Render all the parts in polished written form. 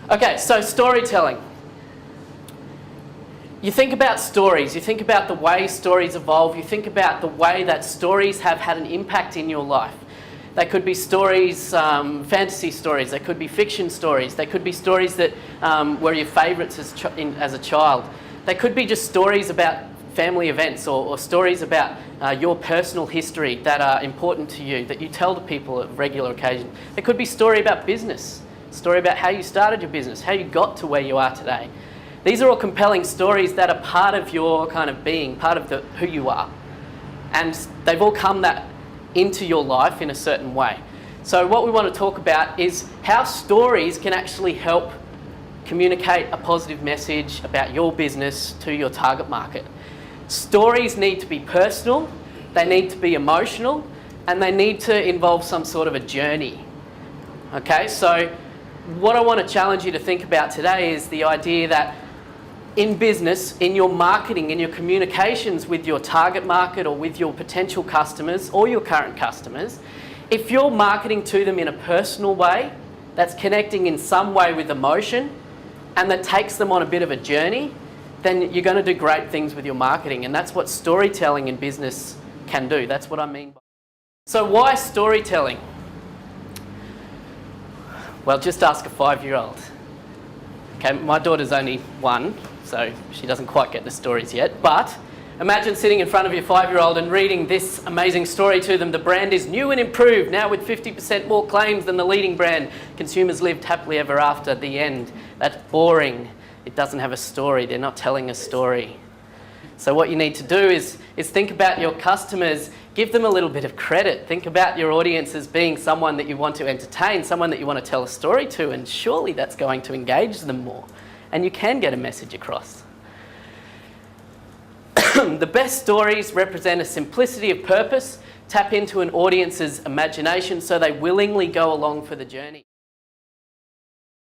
Okay, so storytelling. You think about stories, you think about the way stories evolve, you think about the way that stories have had an impact in your life. They could be stories, fantasy stories, they could be fiction stories, they could be stories that were your favourites as a child. They could be just stories about family events or stories about your personal history that are important to you, that you tell to people at regular occasion. There could be a story about business, a story about how you started your business, how you got to where you are today. These are all compelling stories that are part of your kind of being, part of who you are. And they've all come into your life in a certain way. So what we want to talk about is how stories can actually help communicate a positive message about your business to your target market. Stories need to be personal, they need to be emotional, and they need to involve some sort of a journey. Okay, so what I want to challenge you to think about today is the idea that in business, in your marketing, in your communications with your target market or with your potential customers or your current customers, if you're marketing to them in a personal way, that's connecting in some way with emotion, and that takes them on a bit of a journey, then you're going to do great things with your marketing. And that's what storytelling in business can do. That's what I mean by. So why storytelling? Well, just ask a 5-year-old. Okay, my daughter's only 1, so she doesn't quite get the stories yet. But imagine sitting in front of your 5-year-old and reading this amazing story to them. The brand is new and improved, now with 50% more claims than the leading brand. Consumers lived happily ever after, the end. That's boring. It doesn't have a story. They're not telling a story. So what you need to do is think about your customers, give them a little bit of credit. Think about your audience as being someone that you want to entertain, someone that you want to tell a story to, and surely that's going to engage them more. And you can get a message across. The best stories represent a simplicity of purpose, tap into an audience's imagination so they willingly go along for the journey.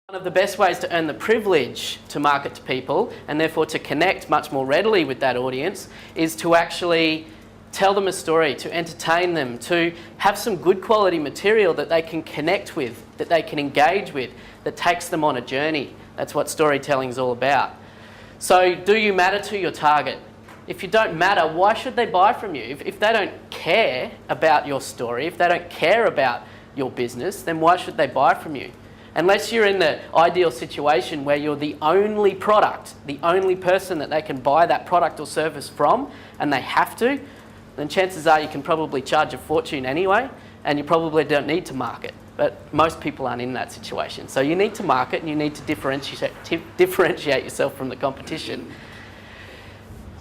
One of the best ways to earn the privilege to market to people, and therefore to connect much more readily with that audience, is to actually tell them a story, to entertain them, to have some good quality material that they can connect with, that they can engage with, that takes them on a journey. That's what storytelling is all about. So do you matter to your target? If you don't matter, why should they buy from you? If they don't care about your story, if they don't care about your business, then why should they buy from you? Unless you're in the ideal situation where you're the only product, the only person that they can buy that product or service from, and they have to, then chances are you can probably charge a fortune anyway, and you probably don't need to market. But most people aren't in that situation. So you need to market, and you need to differentiate yourself from the competition.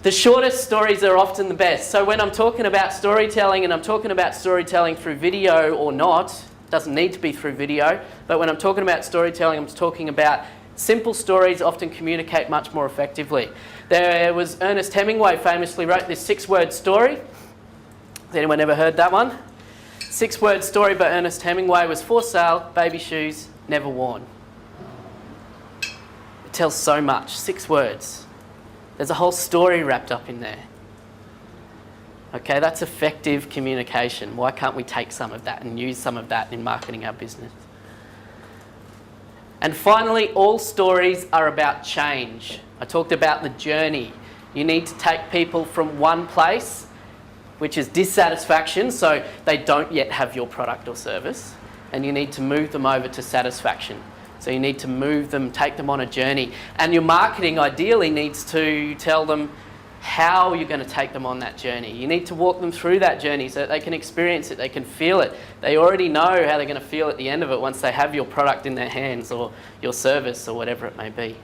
The shortest stories are often the best. So when I'm talking about storytelling, and I'm talking about storytelling through video or not, doesn't need to be through video, but when I'm talking about storytelling, I'm talking about simple stories often communicate much more effectively. There was Ernest Hemingway famously wrote this 6-word story. Has anyone ever heard that one? 6-word story by Ernest Hemingway was for sale, baby shoes, never worn. It tells so much, 6 words. There's a whole story wrapped up in there. Okay, that's effective communication. Why can't we take some of that and use some of that in marketing our business? And finally, all stories are about change. I talked about the journey. You need to take people from one place, which is dissatisfaction, so they don't yet have your product or service, and you need to move them over to satisfaction. So you need to move them, take them on a journey. And your marketing ideally needs to tell them how you're going to take them on that journey. You need to walk them through that journey so that they can experience it, they can feel it. They already know how they're going to feel at the end of it once they have your product in their hands or your service or whatever it may be.